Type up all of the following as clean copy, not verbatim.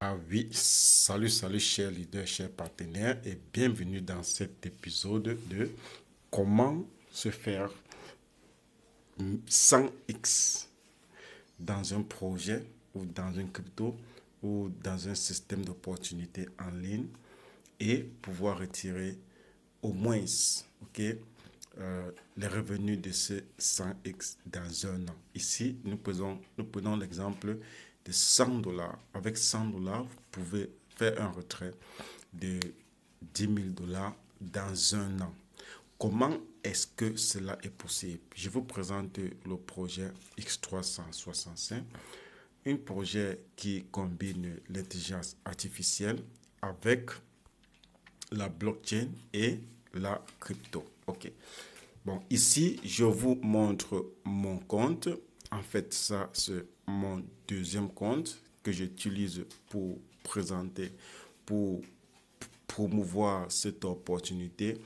Ah oui, salut chers leaders, chers partenaires et bienvenue dans cet épisode de comment se faire 100x dans un projet ou dans une crypto ou dans un système d'opportunités en ligne et pouvoir retirer au moins les revenus de ce 100x dans un an. Ici, nous prenons l'exemple de 100 dollars. Avec 100 dollars, vous pouvez faire un retrait de 10 000 dollars dans un an. Comment est-ce que cela est possible? Je vous présente le projet X365, un projet qui combine l'intelligence artificielle avec la blockchain et la crypto. Ok. Bon, ici, je vous montre mon compte. En fait, ça, c'est mon deuxième compte que j'utilise pour présenter, pour promouvoir cette opportunité.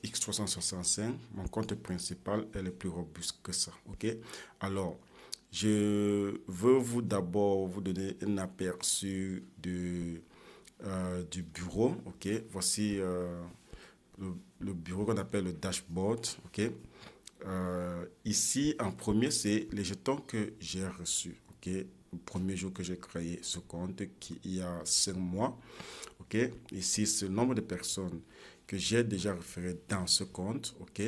X365, mon compte principal est le plus robuste que ça. Ok. Alors, je veux d'abord vous donner un aperçu du bureau. Ok. Voici le bureau qu'on appelle le dashboard. Ok. Ici, en premier, c'est les jetons que j'ai reçus. Ok. Le premier jour que j'ai créé ce compte, il y a 5 mois. Ok. Ici, c'est le nombre de personnes que j'ai déjà référé dans ce compte. Ok.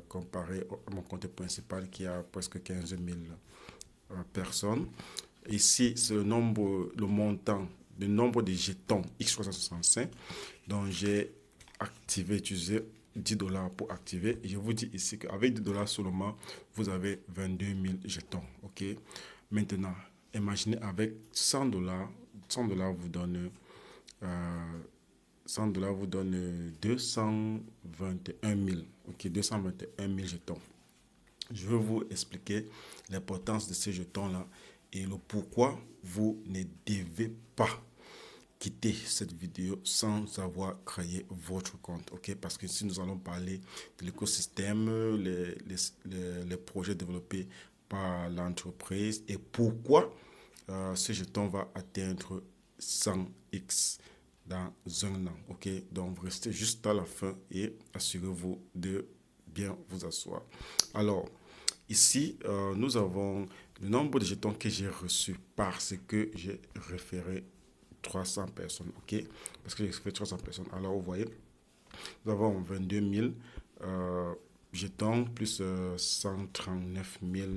Comparé à mon compte principal qui a presque 15 000 personnes. Ici, c'est le montant, le nombre de jetons X365 dont j'ai utilisé 10 dollars pour activer. Et je vous dis ici qu'avec 10 dollars seulement, vous avez 22 000 jetons. Ok. Maintenant, imaginez avec 100 dollars, 100 dollars vous donne 100 dollars vous donne 221 000. Ok, 221 000 jetons. Je vais vous expliquer l'importance de ces jetons-là et le pourquoi vous ne devez pas quitter cette vidéo sans avoir créé votre compte. Ok, parce que ici nous allons parler de l'écosystème, les projets développés par l'entreprise et pourquoi ce jeton va atteindre 100x dans un an. Ok, donc restez juste à la fin et assurez-vous de bien vous asseoir. Alors, ici, nous avons le nombre de jetons que j'ai reçus parce que j'ai référé 300 personnes. Ok, parce que j'ai référé 300 personnes. Alors, vous voyez, nous avons 22 000 jetons plus 139 000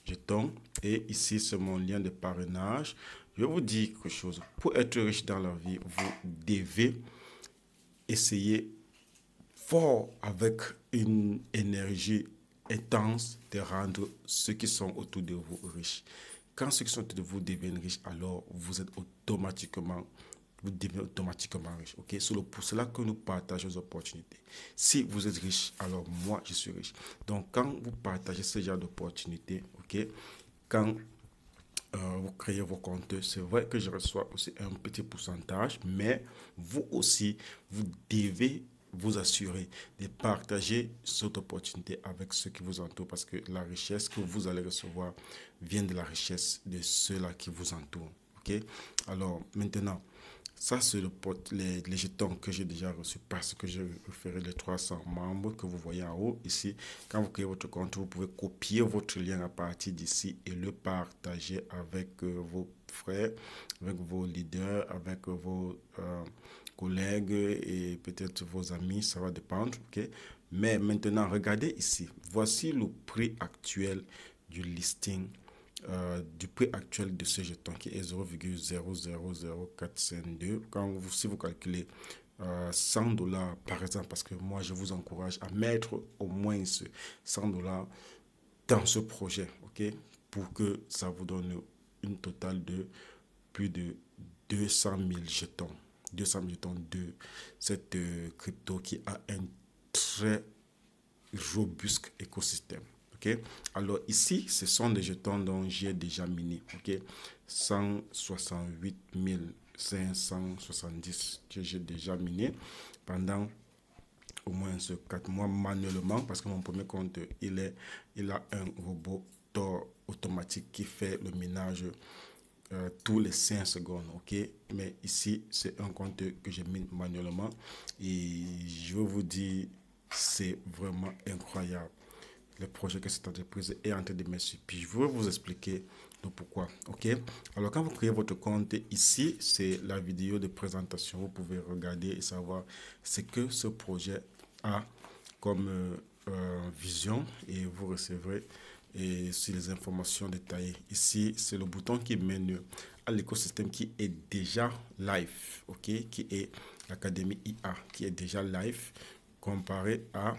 jetons. Et ici, c'est mon lien de parrainage. Je vais vous dire quelque chose. Pour être riche dans la vie, vous devez essayer fort avec une énergie intense de rendre ceux qui sont autour de vous riches. Quand ceux qui sont autour de vous deviennent riches, alors vous devenez automatiquement riche. Ok, c'est pour cela que nous partageons les opportunités. Si vous êtes riche, alors moi je suis riche. Donc quand vous partagez ce genre d'opportunités, ok, quand vous créez vos comptes, c'est vrai que je reçois aussi un petit pourcentage, mais vous aussi, vous devez vous assurer de partager cette opportunité avec ceux qui vous entourent parce que la richesse que vous allez recevoir vient de la richesse de ceux-là qui vous entourent. Ok? Alors, maintenant, ça, c'est les jetons que j'ai déjà reçus parce que j'ai référé les 300 membres que vous voyez en haut. Ici, quand vous créez votre compte, vous pouvez copier votre lien à partir d'ici et le partager avec vos frères, avec vos leaders, avec vos collègues et peut-être vos amis. Ça va dépendre. Okay? Mais maintenant, regardez ici. Voici le prix actuel du listing. Du prix actuel de ce jeton qui est 0,000452. Si vous calculez 100 dollars par exemple, parce que moi je vous encourage à mettre au moins 100 dollars dans ce projet, ok, pour que ça vous donne une totale de plus de 200 000 jetons. 200 000 jetons de cette crypto qui a un très robuste écosystème. Okay? Alors ici, ce sont des jetons dont j'ai déjà miné. Okay? 168 570 que j'ai déjà miné pendant au moins 4 mois manuellement parce que mon premier compte, il a un robot automatique qui fait le minage tous les 5 secondes, ok? Mais ici, c'est un compte que j'ai mis manuellement et je veux vous dire, c'est vraiment incroyable le projet que cette entreprise est en train de mettre sur pied. Je veux vous expliquer le pourquoi, ok? Alors, quand vous créez votre compte, ici, c'est la vidéo de présentation. Vous pouvez regarder et savoir ce que ce projet a comme vision et vous recevrez et sur les informations détaillées. Ici, c'est le bouton qui mène à l'écosystème qui est déjà live, ok, qui est l'Académie IA, qui est déjà live comparé à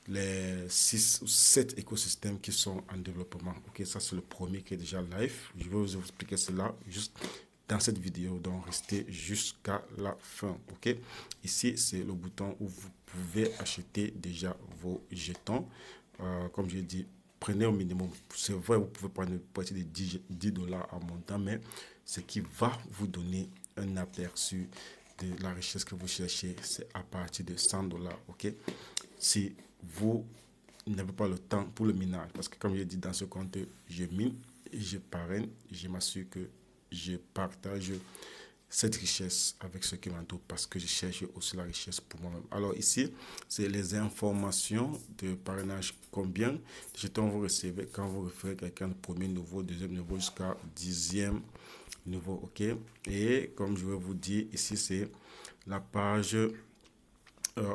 les 6 ou 7 écosystèmes qui sont en développement. Ok, ça c'est le premier qui est déjà live. Je vais vous expliquer cela juste dans cette vidéo, donc restez jusqu'à la fin. Ok, ici c'est le bouton où vous pouvez acheter déjà vos jetons. Comme je dit, prenez au minimum. C'est vrai, vous pouvez prendre une partie de 10 dollars en montant, mais ce qui va vous donner un aperçu de la richesse que vous cherchez, c'est à partir de 100 dollars. Ok, si vous n'avez pas le temps pour le minage, parce que comme je dis dans ce compte, je mine, je parraine, je m'assure que je partage cette richesse avec ceux qui m'entourent parce que je cherche aussi la richesse pour moi-même. Alors ici, c'est les informations de parrainage. Combien de jetons vous recevez quand vous référez quelqu'un de premier niveau, deuxième niveau jusqu'à 10e niveau. Ok. Et comme je vais vous dire, ici c'est la page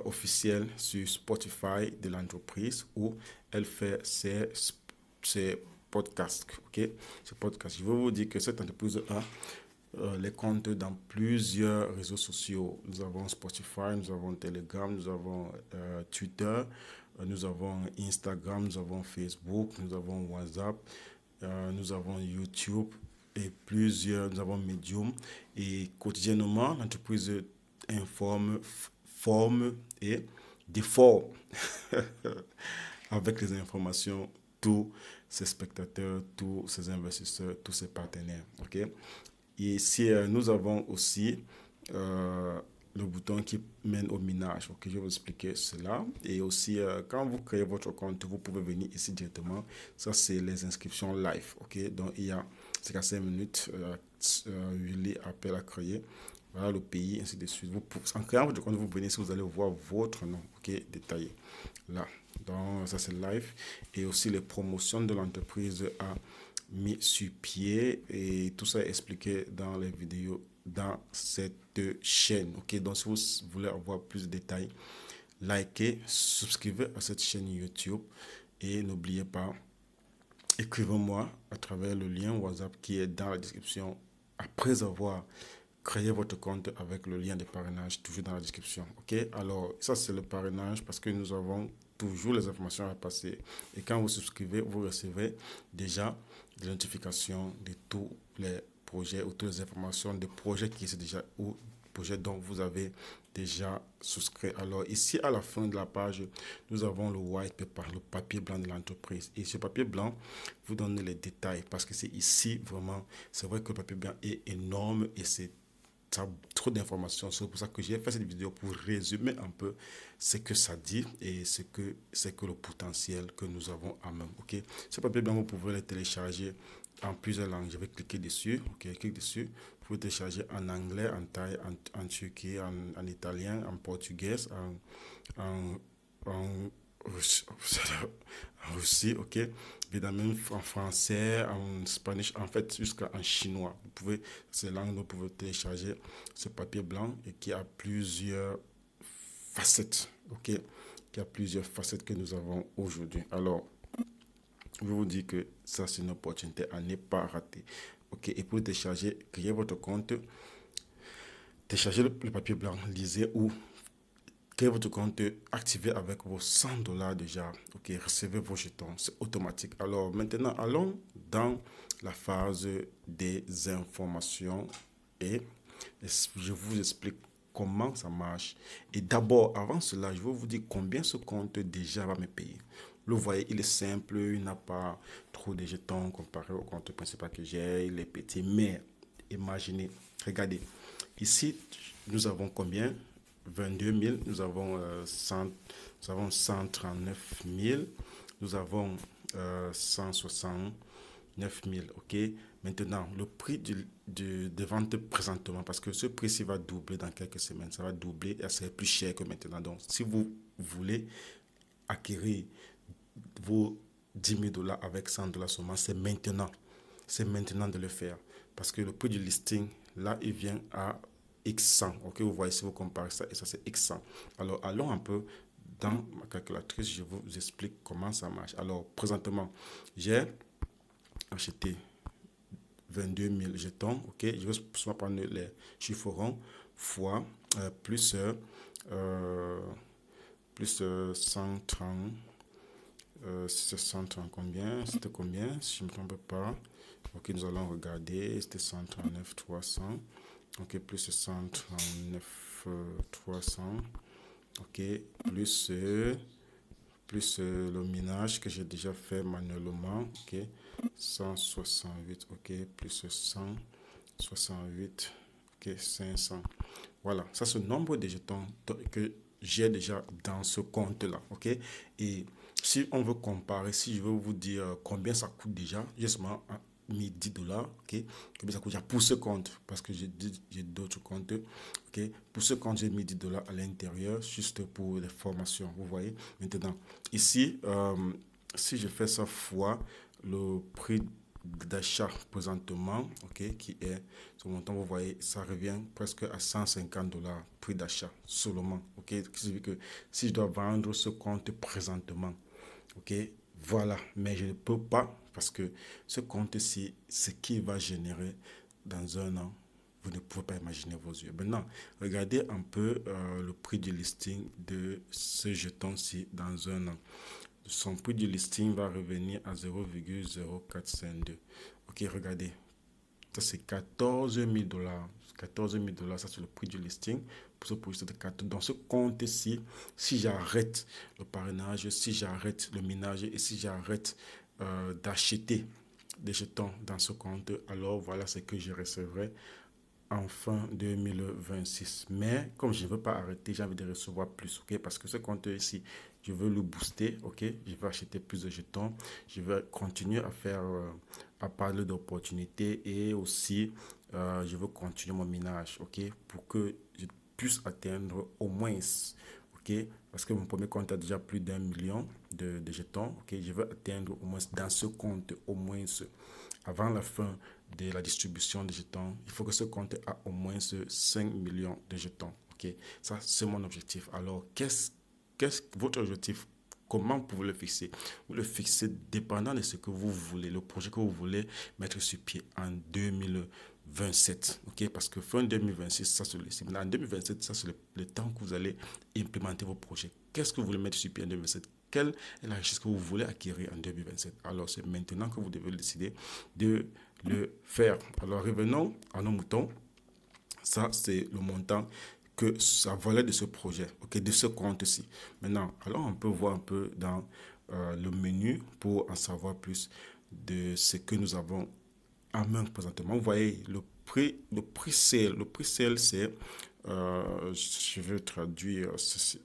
officielle sur Spotify de l'entreprise où elle fait ses podcasts. Ok. Ces podcasts. Je vais vous dire que cette entreprise a les comptes dans plusieurs réseaux sociaux. Nous avons Spotify, nous avons Telegram, nous avons Twitter, nous avons Instagram, nous avons Facebook, nous avons WhatsApp, nous avons YouTube et plusieurs, nous avons Medium. Et quotidiennement, l'entreprise informe, forme et déforme avec les informations tous ses spectateurs, tous ses investisseurs, tous ses partenaires. Ok. Et ici, nous avons aussi le bouton qui mène au minage. Ok, je vais vous expliquer cela. Et aussi, quand vous créez votre compte, vous pouvez venir ici directement. Ça, c'est les inscriptions live. Ok, donc il y a 5 minutes, Willy appelle à créer. Voilà le pays, ainsi de suite. En créant votre compte, vous venez ici, vous allez voir votre nom, ok, détaillé. Là, donc ça c'est live. Et aussi les promotions de l'entreprise à mis sur pied et tout ça est expliqué dans les vidéos dans cette chaîne. Ok, donc si vous voulez avoir plus de détails, likez, subscrivez à cette chaîne YouTube et n'oubliez pas, écrivez-moi à travers le lien WhatsApp qui est dans la description après avoir créé votre compte avec le lien de parrainage toujours dans la description. Ok, alors ça c'est le parrainage parce que nous avons toujours les informations à passer et quand vous souscrivez, vous recevez déjà des notifications de tous les projets ou toutes les informations des projets qui sont déjà ou projets dont vous avez déjà souscrit. Alors ici à la fin de la page, nous avons le white paper, le papier blanc de l'entreprise. Et ce papier blanc vous donne les détails parce que c'est ici vraiment, c'est vrai que le papier blanc est énorme et c'est trop d'informations. C'est pour ça que j'ai fait cette vidéo pour résumer un peu ce que ça dit et ce que c'est que le potentiel que nous avons en main. Ok, ce papier blanc, vous pouvez le télécharger en plusieurs langues. Je vais cliquer dessus. Ok, clique dessus. Vous pouvez télécharger en anglais, en thaï, en turquie, en italien, en portugais, en Russie, ok, évidemment en français, en espagnol, en fait jusqu'en chinois. Vous pouvez, ces langues, vous pouvez télécharger ce papier blanc et qui a plusieurs facettes, ok, qui a plusieurs facettes que nous avons aujourd'hui. Alors, je vous dis que ça c'est une opportunité à ne pas rater, ok. Et pour télécharger, créez votre compte, téléchargez le papier blanc, lisez ou créez votre compte, activez avec vos 100 dollars déjà. Ok, recevez vos jetons, c'est automatique. Alors maintenant, allons dans la phase des informations et je vous explique comment ça marche. Et d'abord, avant cela, je vais vous dire combien ce compte déjà va me payer. Vous voyez, il est simple, il n'a pas trop de jetons comparé au compte principal que j'ai, il est petit. Mais imaginez, regardez, ici, nous avons combien? 22 000, nous avons 139 000, nous avons 160 9000, ok. Maintenant, le prix de vente présentement, parce que ce prix-ci va doubler dans quelques semaines, ça va doubler et ça sera plus cher que maintenant. Donc, si vous voulez acquérir vos 10 000 dollars avec 100 dollars seulement, c'est maintenant. C'est maintenant de le faire. Parce que le prix du listing, là, il vient à X100. Ok, vous voyez, si vous comparez ça, et ça, c'est X100. Alors, allons un peu dans ma calculatrice, je vous explique comment ça marche. Alors, présentement, j'ai acheté 22 000 jetons. Ok, je vais soit prendre les chiffres ronds fois plus 130. C'est 130 combien? C'était combien? Si je ne me trompe pas. Ok, nous allons regarder. C'était 139 300. Ok, plus 139 300. Ok, plus le minage que j'ai déjà fait manuellement. Ok, 168. Ok, plus 168. Ok, 500. Voilà, ça c'est le nombre de jetons que j'ai déjà dans ce compte-là. Ok, et si on veut comparer, si je veux vous dire combien ça coûte déjà, j'ai seulement mis 10 dollars, ok, combien ça coûte déjà pour ce compte, parce que j'ai d'autres comptes, ok, pour ce compte, j'ai mis 10 dollars à l'intérieur, juste pour les formations, vous voyez. Maintenant, ici, si je fais ça fois le prix d'achat présentement, ok, qui est ce montant, vous voyez, ça revient presque à 150 dollars prix d'achat seulement, ok, ce qui veut que si je dois vendre ce compte présentement, ok, voilà, mais je ne peux pas parce que ce compte-ci, ce qui va générer dans un an, vous ne pouvez pas imaginer vos yeux. Maintenant, regardez un peu le prix du listing de ce jeton-ci dans un an. Son prix du listing va revenir à 0,0452. Ok, regardez. Ça, c'est 14 000 dollars. 14 000 dollars, ça, c'est le prix du listing. Pour ce projet de 4. Dans ce compte-ci, si j'arrête le parrainage, si j'arrête le minage et si j'arrête d'acheter des jetons dans ce compte, alors voilà ce que je recevrai en fin 2026. Mais comme je ne veux pas arrêter, j'ai envie de recevoir plus, ok? Parce que ce compte ici, je veux le booster, ok? Je vais acheter plus de jetons. Je vais continuer à faire, à parler d'opportunités et aussi, je veux continuer mon minage, ok? Pour que je puisse atteindre au moins, ok? Parce que mon premier compte a déjà plus d'1 million de jetons, ok? Je veux atteindre au moins dans ce compte, au moins avant la fin de la distribution des jetons, il faut que ce compte ait au moins 5 millions de jetons. Ok, ça, c'est mon objectif. Alors, qu'est-ce votre objectif? Comment vous le fixer? Vous le fixez dépendant de ce que vous voulez, le projet que vous voulez mettre sur pied en 2027. Ok, parce que fin 2026, ça c'est le en 2027, ça c'est le temps que vous allez implémenter vos projets. Qu'est-ce que vous voulez mettre sur pied en 2027? Quelle est la richesse que vous voulez acquérir en 2027? Alors, c'est maintenant que vous devez décider de le faire. Alors, revenons à nos moutons. Ça, c'est le montant que ça valait de ce projet, ok, de ce compte-ci. Maintenant, alors on peut voir un peu dans le menu pour en savoir plus de ce que nous avons en main présentement. Vous voyez, le prix sale, c'est, je vais traduire ceci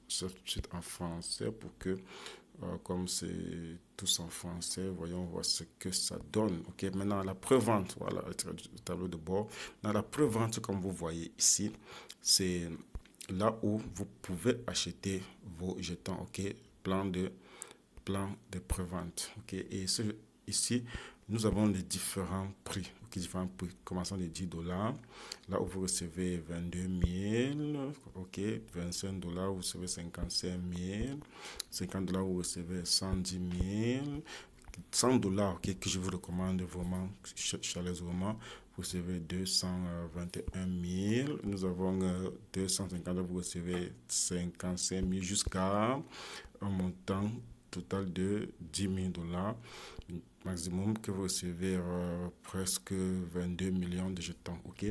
en français pour que comme c'est tous en français, voyons voir ce que ça donne. Ok, maintenant la pré-vente, voilà le tableau de bord. Dans la pré-vente, comme vous voyez ici, c'est là où vous pouvez acheter vos jetons. Ok, plan de pré-vente. Ok, et ici, nous avons les différents prix. Ok, différents prix, commençant de 10 dollars. Là où vous recevez 22 000. Ok, 25 dollars, vous recevez 55 000. 50 dollars, vous recevez 110 000. 100 dollars, okay, que je vous recommande vraiment chaleureusement, vous recevez 221 000. Nous avons 250, vous recevez 55 000 jusqu'à un montant total de 10 000 dollars. Maximum que vous recevez presque 22 millions de jetons. Ok,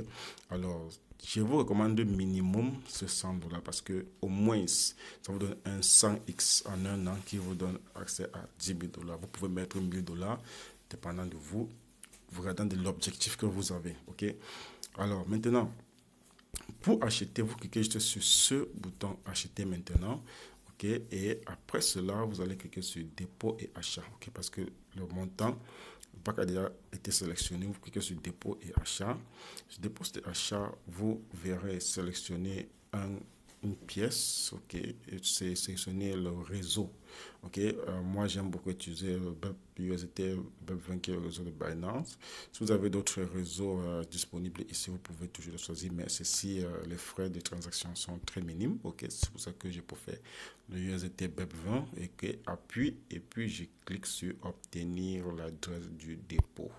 alors je vous recommande minimum ce 100 dollars parce que au moins ça vous donne un 100x en un an qui vous donne accès à 10 000 dollars. Vous pouvez mettre 1000 dollars dépendant de vous, regardant de l'objectif que vous avez. Ok, alors maintenant, pour acheter, vous cliquez juste sur ce bouton acheter maintenant. Ok, et après cela, vous allez cliquer sur dépôt et achat. Ok, parce que le montant le pack a déjà été sélectionné. Vous cliquez sur dépôt et achat. Sur dépôt et achat, vous verrez sélectionner une pièce, ok, et c'est sélectionner le réseau, ok. Moi j'aime beaucoup utiliser le BEP-USDT, BEP20 qui est le réseau de Binance. Si vous avez d'autres réseaux disponibles ici, vous pouvez toujours le choisir, mais ceci, les frais de transaction sont très minimes, ok. C'est pour ça que j'ai pour faire le USDT BEP20 et que appuie, et puis je clique sur obtenir l'adresse du dépôt.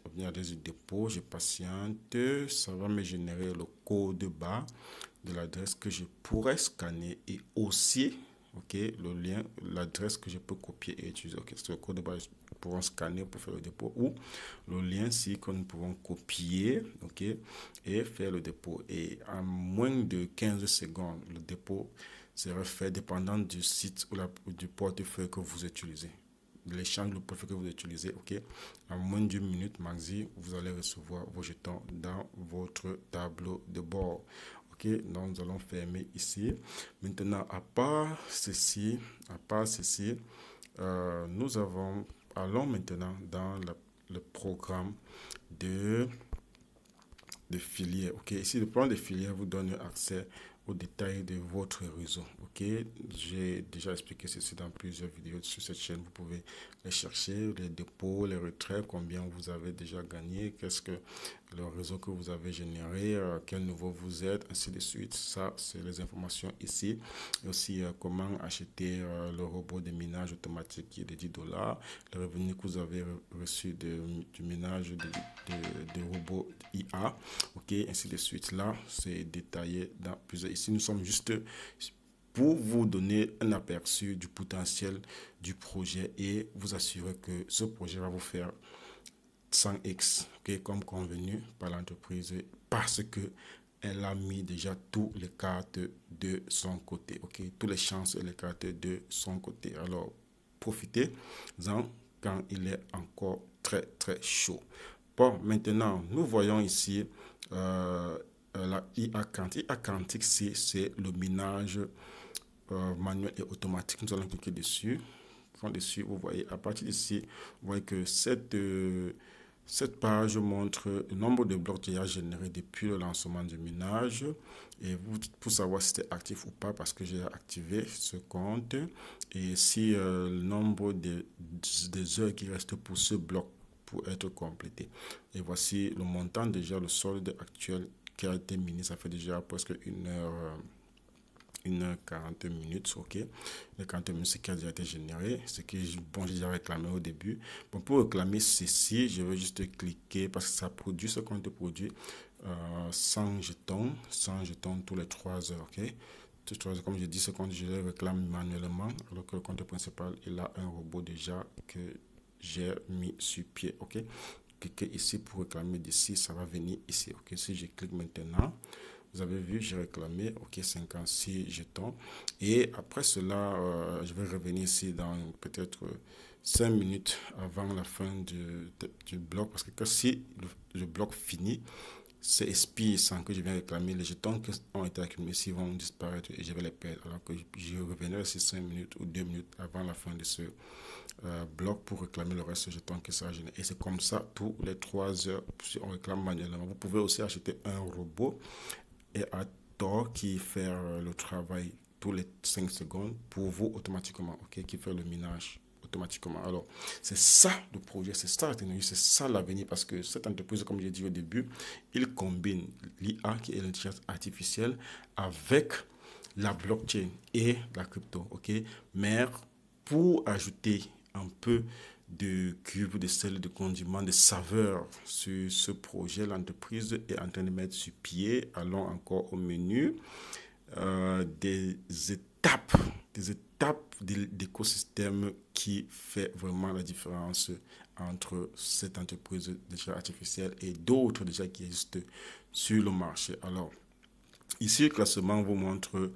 Obtenir l'adresse du dépôt, je patiente, ça va me générer le code barre de l'adresse que je pourrais scanner et aussi, ok, le lien, l'adresse que je peux copier et utiliser. Ok, c'est le code barre pour pourrons scanner pour faire le dépôt ou le lien si que nous pouvons copier, ok, et faire le dépôt. Et en moins de 15 secondes, le dépôt sera fait dépendant du site ou du portefeuille que vous utilisez. L'échange du portefeuille que vous utilisez, ok, en moins d'une minute maxi, vous allez recevoir vos jetons dans votre tableau de bord. Ok, donc nous allons fermer ici. Maintenant, à part ceci, nous allons maintenant dans le programme de filière. Ok, ici le programme de filière vous donne accès aux détails de votre réseau. Ok, j'ai déjà expliqué ceci dans plusieurs vidéos sur cette chaîne. Vous pouvez les chercher, les dépôts, les retraits, combien vous avez déjà gagné, qu'est-ce que le réseau que vous avez généré, quel niveau vous êtes, ainsi de suite. Ça, c'est les informations ici. Et aussi, comment acheter le robot de minage automatique qui est de $10, le revenu que vous avez reçu du minage de robots IA, ok, ainsi de suite. Là, c'est détaillé dans plusieurs. Ici, nous sommes juste pour vous donner un aperçu du potentiel du projet et vous assurer que ce projet va vous faire 100x, okay, comme convenu par l'entreprise parce que elle a mis déjà tous les cartes de son côté, ok, toutes les chances et les cartes de son côté. Alors, profitez-en quand il est encore très très chaud. Bon, maintenant, nous voyons ici la IA quantique. IA quantique, c'est le minage manuel et automatique. Nous allons cliquer dessus. Dessus, vous voyez, à partir d'ici, vous voyez que cette page montre le nombre de blocs déjà générés depuis le lancement du minage. Et vous, pour savoir si c'est actif ou pas, parce que j'ai activé ce compte. Et si le nombre des heures qui restent pour ce bloc pour être complété. Et voici le montant déjà, le solde actuel qui a été miné. Ça fait déjà presque 1h40 minutes, ok. Les 40 minutes, c'est qui a déjà été généré, ce que bon, j'ai déjà réclamé au début. Bon, pour réclamer ceci, je vais juste cliquer parce que ça produit ce compte produit 100 jetons tous les 3 heures, ok. Comme je dis, ce compte, je le réclame manuellement, alors que le compte principal, il a un robot déjà que j'ai mis sur pied, ok. Cliquez ici pour réclamer d'ici, ça va venir ici, ok. Si je clique maintenant, vous avez vu, j'ai réclamé, ok, 56 jetons. Et après cela, je vais revenir ici dans peut-être 5 minutes avant la fin du bloc. Parce que si le bloc finit, c'est expire sans que je vienne réclamer. Les jetons qui ont été accumulés ici vont disparaître et je vais les perdre. Alors que je reviendrai ici 5 minutes ou 2 minutes avant la fin de ce bloc pour réclamer le reste de jetons qui sera généré. Et c'est comme ça, tous les 3 heures, si on réclame manuellement. Vous pouvez aussi acheter un robot et à tort qui fait le travail tous les 5 secondes pour vous automatiquement, ok, qui fait le minage automatiquement. Alors, c'est ça le projet, c'est ça la technologie, c'est ça l'avenir parce que cette entreprise, comme j'ai dit au début, il combine l'IA qui est l'intelligence artificielle avec la blockchain et la crypto, ok, mais pour ajouter un peu de cube, de sel, de condiments, de saveurs sur ce projet. L'entreprise est en train de mettre sur pied, allons encore au menu, des étapes d'écosystème qui fait vraiment la différence entre cette entreprise déjà artificielle et d'autres déjà qui existent sur le marché. Alors, ici, le classement vous montre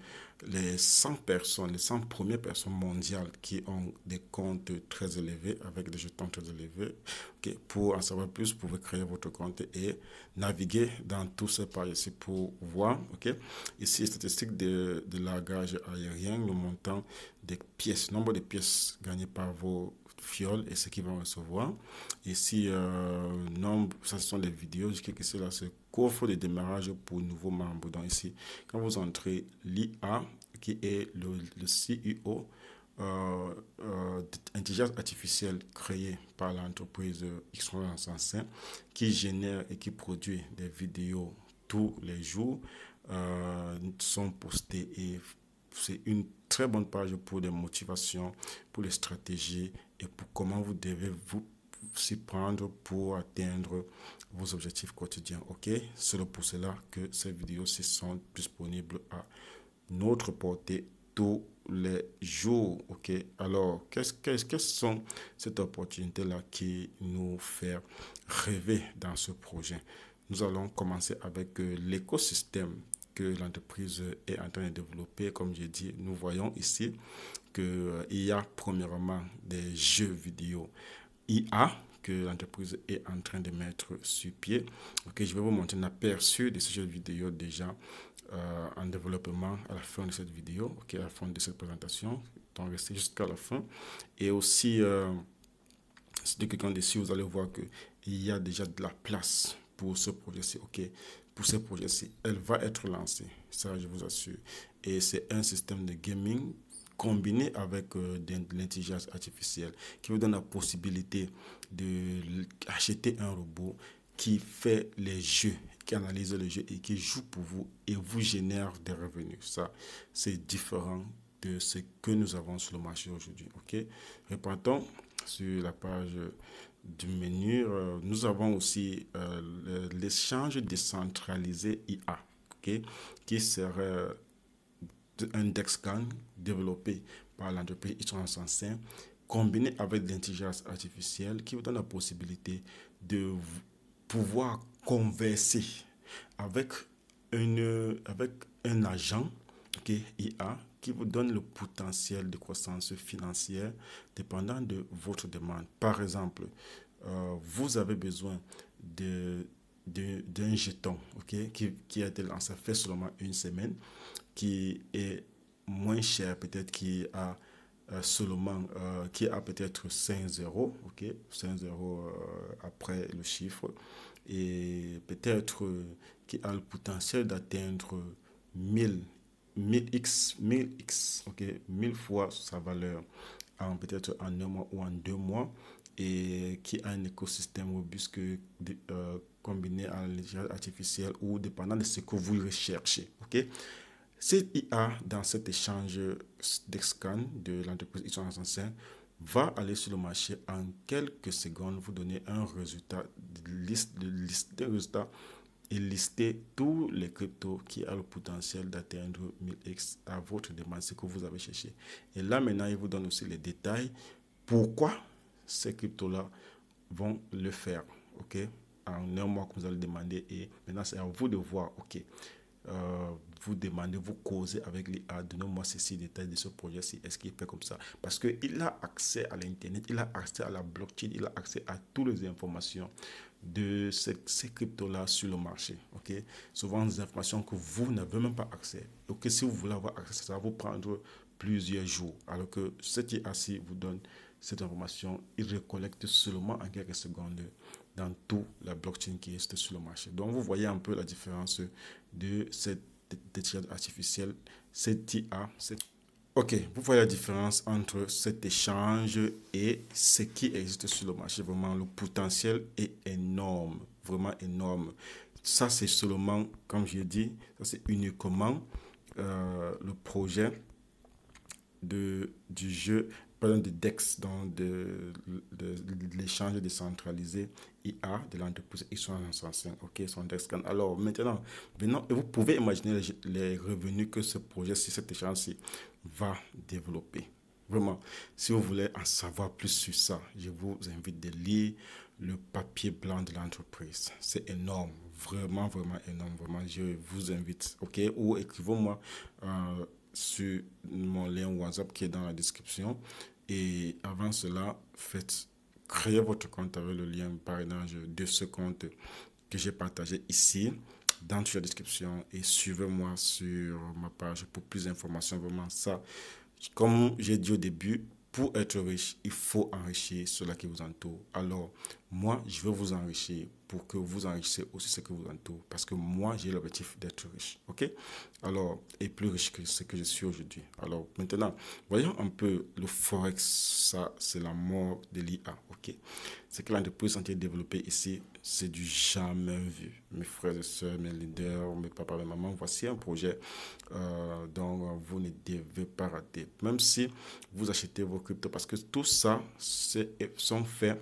les 100 personnes, les 100 premières personnes mondiales qui ont des comptes très élevés, avec des jetons très élevés. Okay. Pour en savoir plus, vous pouvez créer votre compte et naviguer dans tous ces pages ici pour voir. Okay. Ici, les statistiques de largage aérien, le montant des pièces, nombre de pièces gagnées par vos fiole et ce qu'ils vont recevoir. Ici, nombre, ça ce sont des vidéos. Je clique ici, là, c'est coffre de démarrage pour nouveaux membres. Donc ici, quand vous entrez l'IA, qui est le CEO d'intelligence artificielle créée par l'entreprise X365, qui génère et qui produit des vidéos tous les jours, sont postées et c'est une très bonne page pour des motivations, pour les stratégies et pour comment vous devez vous s'y prendre pour atteindre vos objectifs quotidiens. Ok, c'est pour cela que ces vidéos-ci sont disponibles à notre portée tous les jours. Ok, alors quelles sont cette opportunité-là qui nous fait rêver dans ce projet? Nous allons commencer avec l'écosystème que l'entreprise est en train de développer. Comme j'ai dit, nous voyons ici qu'il y a premièrement des jeux vidéo IA que l'entreprise est en train de mettre sur pied. Ok, je vais vous montrer un aperçu de ces jeux vidéo déjà en développement à la fin de cette vidéo, ok, à la fin de cette présentation. Donc, restez jusqu'à la fin. Et aussi, si de quelqu'un dessus, vous allez voir qu'il y a déjà de la place pour ce projet-ci, ok, pour ce projet-ci. Elle va être lancée, ça je vous assure. Et c'est un système de gaming combiné avec de l'intelligence artificielle qui vous donne la possibilité d'acheter un robot qui fait les jeux, qui analyse les jeux et qui joue pour vous et vous génère des revenus. Ça, c'est différent de ce que nous avons sur le marché aujourd'hui. Ok, repartons sur la page du menu. Nous avons aussi l'échange décentralisé IA, ok, qui serait un DexCan développé par l'entreprise X365 combiné avec l'intelligence artificielle qui vous donne la possibilité de pouvoir converser avec, avec un agent, okay, IA qui vous donne le potentiel de croissance financière dépendant de votre demande. Par exemple, vous avez besoin d'un jeton, okay, qui a été lancé, fait seulement une semaine, qui est moins cher, peut-être qui a seulement, qui a peut-être 5 zéros, ok, 5 zéros après le chiffre, et peut-être qui a le potentiel d'atteindre 1000x, ok, 1000 fois sa valeur peut-être en un mois ou en 2 mois, et qui a un écosystème robuste combiné à l'intelligence artificielle ou dépendant de ce que vous recherchez, ok. Cette IA, dans cet échange d'Excan de l'entreprise X365, va aller sur le marché en quelques secondes, vous donner un résultat, des résultats et lister tous les cryptos qui ont le potentiel d'atteindre 1000x à votre demande, ce que vous avez cherché. Et là, maintenant, il vous donne aussi les détails. Pourquoi ces cryptos-là vont le faire, ok, en un mois que vous allez demander. Et maintenant, c'est à vous de voir, ok, vous demandez, vous causez avec l'IA, donnez-moi ces détails de ce projet-ci, est-ce qu'il fait comme ça? Parce qu'il a accès à l'Internet, il a accès à la blockchain, il a accès à toutes les informations de ces cryptos-là sur le marché. Okay? Souvent, des informations que vous n'avez même pas accès. Donc, si vous voulez avoir accès, ça va vous prendre plusieurs jours. Alors que cet IA-ci vous donne cette information, il recollecte seulement en quelques secondes dans toute la blockchain qui est sur le marché. Donc, vous voyez un peu la différence de cette intelligence artificielle, cette IA. Ok, vous voyez la différence entre cet échange et ce qui existe sur le marché. Vraiment, le potentiel est énorme, vraiment énorme. Ça, c'est seulement, comme je l'ai dit, ça c'est uniquement le projet du jeu, pardon, de DEX, donc de l'échange décentralisé IA de l'entreprise X365, ok, son DEXCAN. Alors maintenant, vous pouvez imaginer les revenus que ce projet, si cet échange-ci va développer. Vraiment, si vous voulez en savoir plus sur ça, je vous invite de lire le papier blanc de l'entreprise. C'est énorme, vraiment, vraiment énorme. Vraiment, je vous invite, ok, ou écrivez-moi sur mon lien WhatsApp qui est dans la description. Et avant cela, créez votre compte avec le lien parrainage de ce compte que j'ai partagé ici dans la description et suivez-moi sur ma page pour plus d'informations. Vraiment ça, comme j'ai dit au début, pour être riche, il faut enrichir ceux-là qui vous entourent. Alors, moi, je veux vous enrichir pour que vous enrichissez aussi ce qui vous entoure. Parce que moi, j'ai l'objectif d'être riche. OK? Alors, et plus riche que ce que je suis aujourd'hui. Alors, maintenant, voyons un peu le Forex. Ça, c'est la mort de l'IA. OK? Ce que l'entreprise est en train de développer ici, c'est du jamais vu. Mes frères et sœurs, mes leaders, mes papas et mamans, voici un projet dont vous ne devez pas rater. Même si vous achetez vos cryptos, parce que tout ça sont faits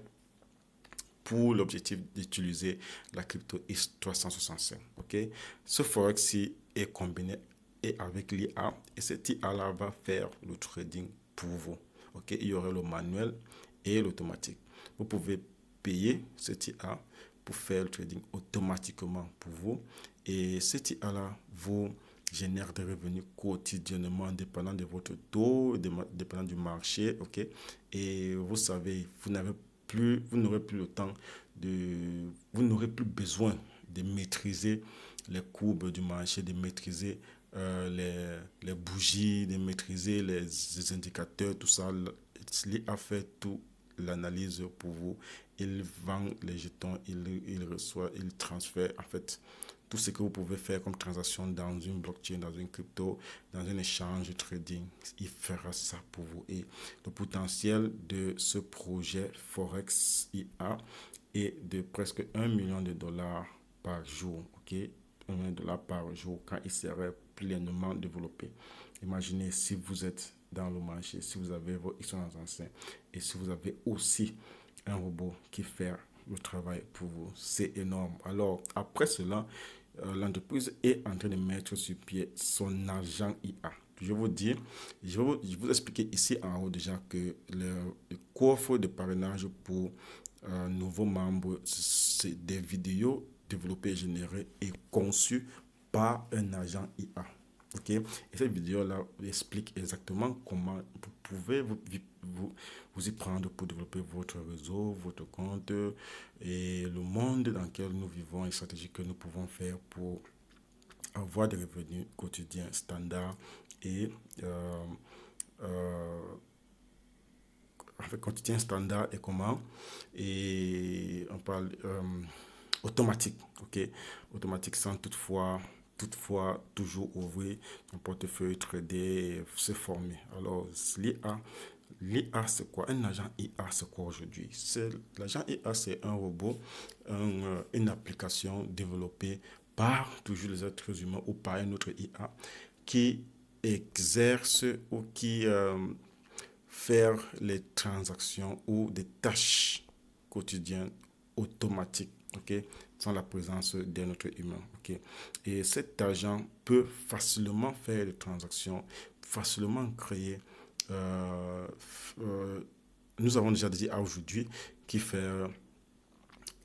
pour l'objectif d'utiliser la crypto X365. Ok, ce forex est combiné et avec l'IA, et cette IA là va faire le trading pour vous. Ok, il y aura le manuel et l'automatique. Vous pouvez payer cette IA pour faire le trading automatiquement pour vous, et cette IA là vous génère des revenus quotidiennement dépendant de votre taux, dépendant du marché. Ok, et vous savez, vous n'aurez plus le temps vous n'aurez plus besoin de maîtriser les courbes du marché, de maîtriser les bougies, de maîtriser les indicateurs, tout ça. Il a fait tout l'analyse pour vous. Il vend les jetons, il reçoit, il transfère. En fait, tout ce que vous pouvez faire comme transaction dans une blockchain, dans une crypto, dans un échange trading, il fera ça pour vous. Et le potentiel de ce projet Forex IA est de presque 1 million de dollars par jour. Ok, 1 million de dollars par jour quand il serait pleinement développé. Imaginez si vous êtes dans le marché, si vous avez vos X165 et si vous avez aussi un robot qui fait le travail pour vous, c'est énorme. Alors, après cela, l'entreprise est en train de mettre sur pied son agent IA. Je vous dis, je vais vous expliquer ici en haut déjà que le coffre de parrainage pour nouveaux membres, c'est des vidéos développées et générées et conçues par un agent IA. Ok, et cette vidéo-là explique exactement comment vous pouvez vous y prendre pour développer votre réseau, votre compte et le monde dans lequel nous vivons et les stratégies que nous pouvons faire pour avoir des revenus quotidiens standards et quotidien standard et comment, et on parle automatique, ok, automatique sans toutefois toujours ouvrir un portefeuille, trader, se former. Alors l'IA c'est quoi? Un agent IA c'est quoi aujourd'hui? L'agent IA c'est un robot, une application développée par toujours les êtres humains ou par un autre IA qui exerce ou qui faire les transactions ou des tâches quotidiennes automatiques, ok, sans la présence d'un autre humain, ok. Et cet agent peut facilement faire des transactions, facilement créer. euh, euh, Nous avons déjà dit aujourd'hui qui fait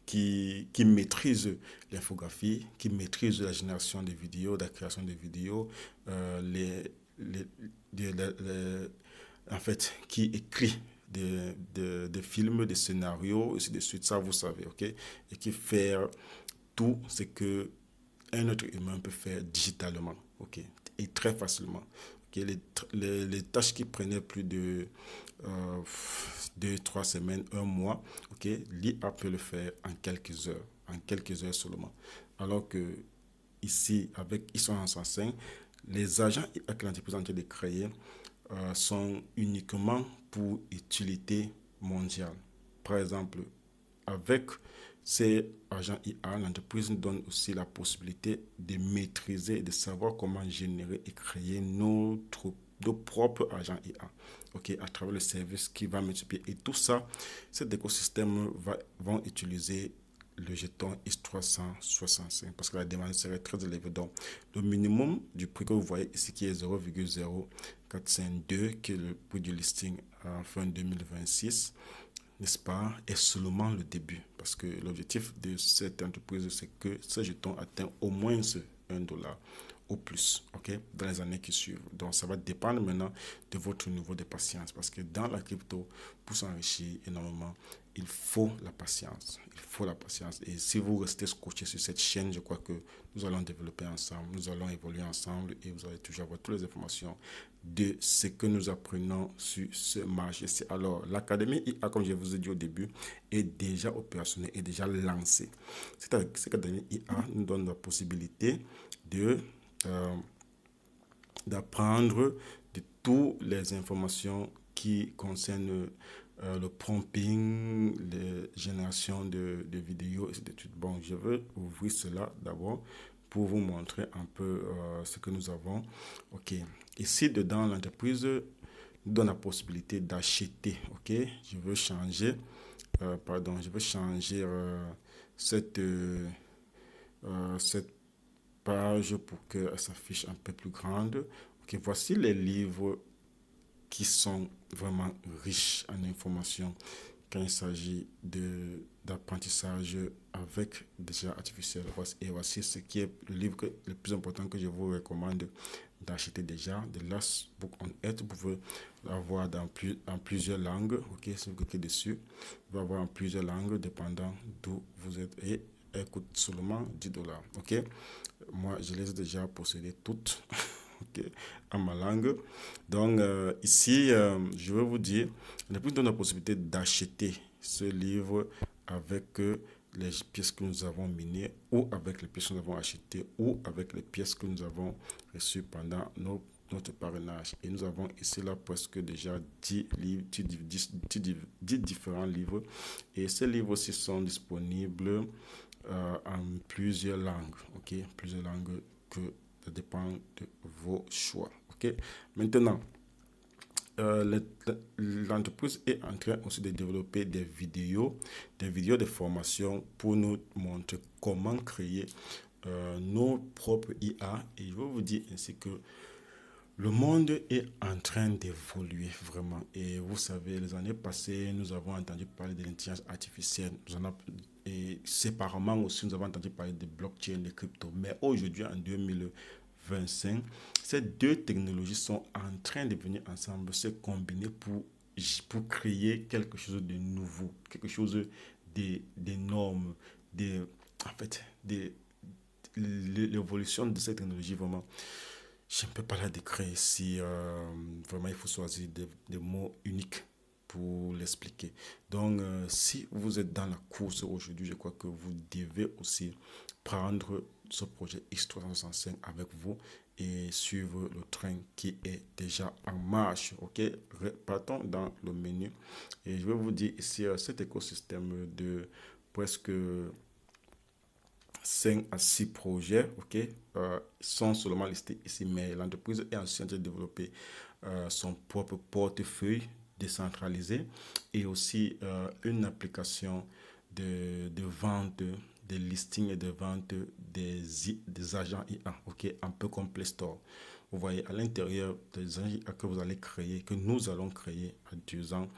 qui maîtrise l'infographie, qui maîtrise la génération des vidéos, la création des vidéos, les, les, en fait, qui écrit des films, des scénarios, ainsi de suite, ça vous savez, ok? Et qui fait tout ce que un autre humain peut faire digitalement, ok? Et très facilement. Okay? Les tâches qui prenaient plus de 2, 3 semaines, un mois, ok? L'IA peut le faire en quelques heures seulement. Alors que ici, avec I165, les agents IA que l'entreprise est en train de créer sont uniquement pour utilité mondiale. Par exemple, avec ces agents IA, l'entreprise nous donne aussi la possibilité de maîtriser, de savoir comment générer et créer nos propres agents IA, ok, à travers le service qui va multiplier. Et tout ça, cet écosystème vont utiliser le jeton X365 parce que la demande serait très élevée. Donc, le minimum du prix que vous voyez ici qui est 0,0452, qui est le prix du listing en fin 2026, n'est-ce pas, est seulement le début. Parce que l'objectif de cette entreprise, c'est que ce jeton atteigne au moins $1 au plus, ok, dans les années qui suivent. Donc, ça va dépendre maintenant de votre niveau de patience. Parce que dans la crypto, pour s'enrichir énormément, il faut la patience. Il faut la patience. Et si vous restez scotché sur cette chaîne, je crois que nous allons développer ensemble, nous allons évoluer ensemble et vous allez toujours avoir toutes les informations de ce que nous apprenons sur ce marché. Alors, l'Académie IA, comme je vous ai dit au début, est déjà opérationnelle, est déjà lancée. Cette Académie IA nous donne la possibilité de d'apprendre de toutes les informations qui concernent le prompting, les générations de vidéos, et d'études. Bon, je veux ouvrir cela d'abord pour vous montrer un peu ce que nous avons. OK. Ici, dedans, l'entreprise nous donne la possibilité d'acheter. OK. Je veux changer, cette page pour qu'elle s'affiche un peu plus grande. Ok, voici les livres qui sont vraiment riches en informations quand il s'agit d'apprentissage avec des artificiels. Et voici ce qui est le livre le plus important que je vous recommande d'acheter déjà, The Last Book on Earth. Vous pouvez l'avoir en plusieurs langues. Ok, si vous cliquez dessus, vous pouvez avoir en plusieurs langues, dépendant d'où vous êtes. Et elle coûte seulement $10. Ok, moi je les ai déjà possédées toutes. Okay, à ma langue. Donc ici, je vais vous dire, on a plus donne la possibilité d'acheter ce livre avec les pièces que nous avons minées ou avec les pièces que nous avons achetées ou avec les pièces que nous avons reçues pendant notre parrainage. Et nous avons ici là presque déjà 10 livres, 10 différents livres. Et ces livres aussi sont disponibles en plusieurs langues. Ok, plusieurs langues que ça dépend de vos choix. Ok. Maintenant, l'entreprise est en train aussi de développer des vidéos de formation pour nous montrer comment créer nos propres IA. Et je vais vous dire ainsi que le monde est en train d'évoluer vraiment. Et vous savez, les années passées, nous avons entendu parler de l'intelligence artificielle. Et séparément aussi, nous avons entendu parler de blockchain, de crypto. Mais aujourd'hui, en 2025, ces deux technologies sont en train de venir ensemble, se combiner pour créer quelque chose de nouveau, quelque chose d'énorme. En fait, l'évolution de cette technologie vraiment. Je ne peux pas la décrire ici. Vraiment, il faut choisir des mots uniques pour l'expliquer. Donc, si vous êtes dans la course aujourd'hui, je crois que vous devez aussi prendre ce projet X365 avec vous et suivre le train qui est déjà en marche. Ok, partons dans le menu. Et je vais vous dire ici, cet écosystème de presque 5 à 6 projets, ok, sont seulement listés ici, mais l'entreprise est en train de développer son propre portefeuille décentralisé et aussi une application de vente, de listing et de vente des agents IA, ok, un peu comme Play Store. Vous voyez, à l'intérieur des agents IA que vous allez créer, que nous allons créer en 2 ans,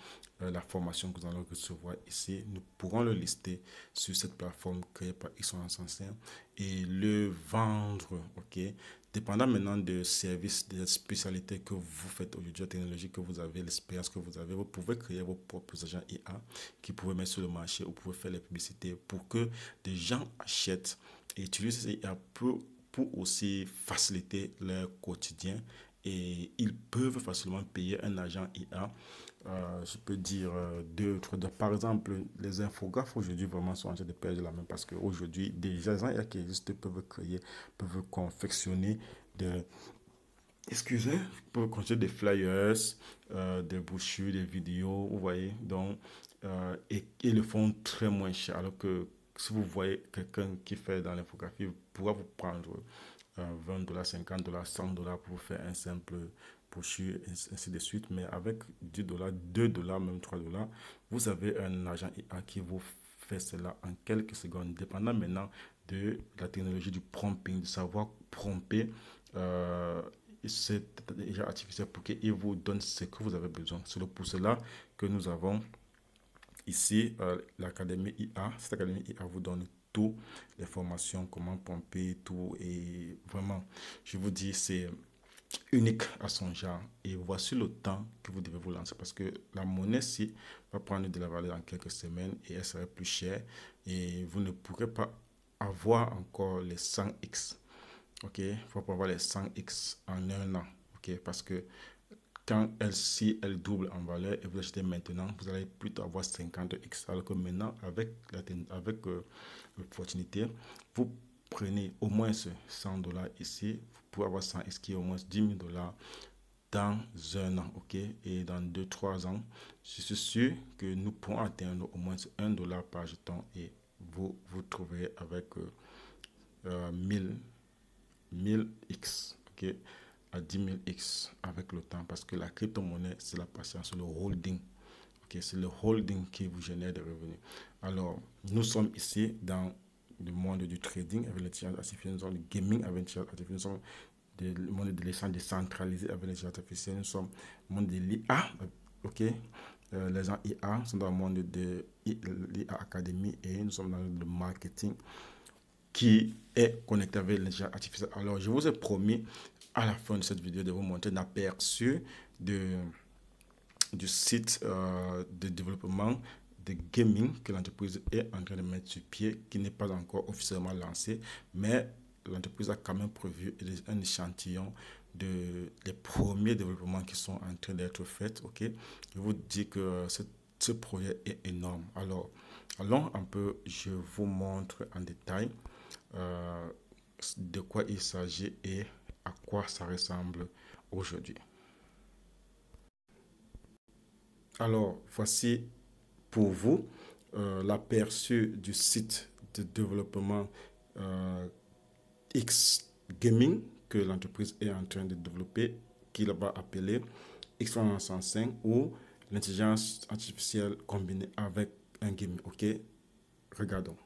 la formation que nous allons recevoir ici, nous pourrons le lister sur cette plateforme créée par X365 et le vendre, ok, dépendant maintenant de services, des spécialités que vous faites aujourd'hui, la technologie que vous avez, l'expérience que vous avez, vous pouvez créer vos propres agents IA qui pouvez mettre sur le marché ou vous pouvez faire les publicités pour que des gens achètent et utilisent ces IA pour aussi faciliter leur quotidien et ils peuvent facilement payer un agent IA. Je peux dire par exemple, les infographes aujourd'hui vraiment sont en train de perdre la main parce qu'aujourd'hui, des agents IA qui existent peuvent confectionner peuvent construire des flyers, des brochures, des vidéos, vous voyez, donc, et ils le font très moins cher. Alors que si vous voyez quelqu'un qui fait dans l'infographie, il pourra vous prendre $20, $50, $100 pour faire un simple brochure, ainsi de suite. Mais avec $10, $2, même $3, vous avez un agent IA qui vous fait cela en quelques secondes, dépendant maintenant de la technologie du prompting, de savoir prompter cette intelligence artificielle pour qu'il vous donne ce que vous avez besoin. C'est pour cela que nous avons ici l'Académie IA. Cette Académie IA vous donne toutes les formations, comment pomper, tout. Et vraiment, je vous dis, c'est unique à son genre. Et voici le temps que vous devez vous lancer parce que la monnaie-ci va prendre de la valeur en quelques semaines et elle serait plus chère et vous ne pourrez pas avoir encore les 100x. Ok, il faut pas avoir les 100x en un an. Ok, parce que quand si elle double en valeur et vous achetez maintenant, vous allez plutôt avoir 50x. Alors que maintenant, avec l'opportunité, vous prenez au moins ce 100 dollars ici, vous pouvez avoir 100x qui est au moins 10 000 dollars dans un an, ok? Et dans 2-3 ans, je suis sûr que nous pourrons atteindre au moins 1 dollar par jeton et vous trouverez avec 1000x, ok? À 10 000x avec le temps parce que la crypto-monnaie, c'est la patience, c'est le holding. Okay, c'est le holding qui vous génère des revenus. Alors, nous sommes ici dans le monde du trading avec l'intelligence artificielle, nous sommes le gaming avec l'intelligence artificielle, nous sommes le monde de l'échange décentralisé avec l'intelligence artificielle, nous sommes le monde de l'IA, ok? Les gens IA sont dans le monde de l'IA Academy et nous sommes dans le marketing qui est connecté avec l'intelligence artificielle. Alors, je vous ai promis à la fin de cette vidéo de vous montrer un aperçu du site de développement de gaming que l'entreprise est en train de mettre sur pied, qui n'est pas encore officiellement lancé, mais l'entreprise a quand même prévu un échantillon des premiers développements qui sont en train d'être faits. Ok, je vous dis que ce projet est énorme. Alors, allons un peu, je vous montre en détail de quoi il s'agit et à quoi ça ressemble aujourd'hui. Alors, voici pour vous l'aperçu du site de développement X Gaming que l'entreprise est en train de développer, qu'il va appeler X365 ou l'intelligence artificielle combinée avec un gaming. Ok, regardons.